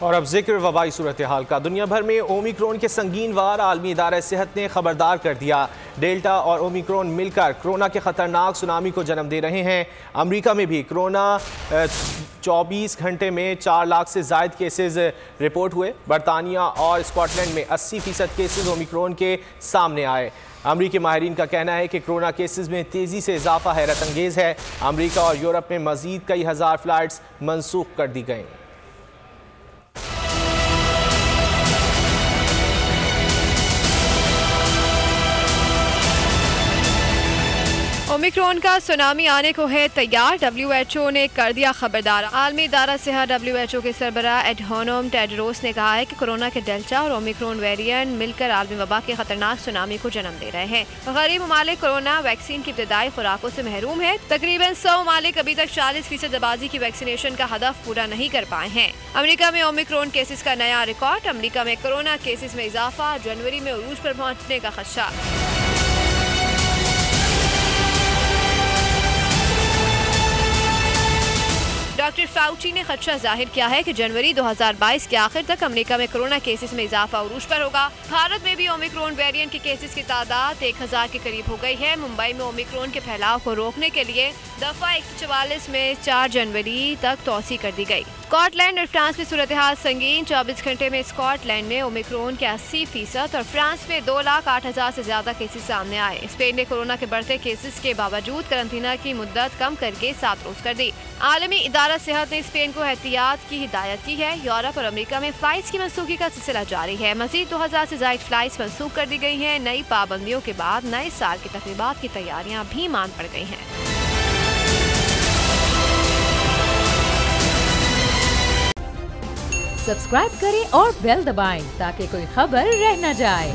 और अब जिक्र वबाई सूरत हाल का। दुनिया भर में ओमिक्रॉन के संगीन वार आलमी इदारा सेहत ने खबरदार कर दिया। डेल्टा और ओमिक्रॉन मिलकर कोरोना के खतरनाक सुनामी को जन्म दे रहे हैं। अमेरिका में भी कोरोना 24 घंटे में 4 लाख से जायद केसेस रिपोर्ट हुए। बरतानिया और स्कॉटलैंड में 80% केसेस ओमिक्रॉन के सामने आए। अमरीकी माहिरीन का कहना है कि कोरोना केसेस में तेज़ी से इजाफा हैरत अंगेज़ है। अमरीका और यूरोप में मज़ीद कई हज़ार फ़्लाइट्स मनसूख कर दी गईं। ओमिक्रॉन का सुनामी आने को है तैयार। WHO ने कर दिया खबरदार। आलमी इदारा सेहत WHO के सरबराह एडहानोम टेड्रोस ने कहा है कि कोरोना के डेल्टा और ओमिक्रॉन वेरिएंट मिलकर आलमी वबा के खतरनाक सुनामी को जन्म दे रहे हैं। गरीब ममालिक कोरोना वैक्सीन की इब्तदाई खुराकों से महरूम है। तकरीबन 100 ममालिक अभी तक 40% आबादी की वैक्सीनेशन का हदफ पूरा नहीं कर पाए हैं। अमेरिका में ओमिक्रॉन केसेस का नया रिकॉर्ड। अमेरिका में कोरोना केसेस में इजाफा, जनवरी में उरूज पर पहुंचने का खदशा। डॉक्टर फाउची ने खदशा जाहिर किया है कि जनवरी 2022 के आखिर तक अमेरिका में कोरोना केसेस में इजाफा उरूज पर होगा। भारत में भी ओमिक्रॉन वेरिएंट के केसेस की तादाद 1000 के करीब हो गई है। मुंबई में ओमिक्रॉन के फैलाव को रोकने के लिए दफा 144 में 4 जनवरी तक तौसी कर दी गई। स्कॉटलैंड और फ्रांस में सूरत हाल संगीन। 24 घंटे में स्कॉटलैंड में ओमिक्रॉन के 80% और फ्रांस में 2,08,000 से ज्यादा केसेस सामने आए। स्पेन ने कोरोना के बढ़ते केसेस के बावजूद करंतना की मुद्दत कम करके 7 रोज कर दी। आलमी इदारा सेहत ने स्पेन को एहतियात की हिदायत की है। यूरोप और अमेरिका में फ्लाइट्स की मनसूखी का सिलसिला जारी है। मजीद 2000 से ज्यादा फ्लाइट्स मनसूख कर दी गई हैं। नई पाबंदियों के बाद नए साल की तकरीबात की तैयारियां भी मान पड़ गई हैं। सब्सक्राइब करें और बेल दबाएं ताकि कोई खबर रह न जाए।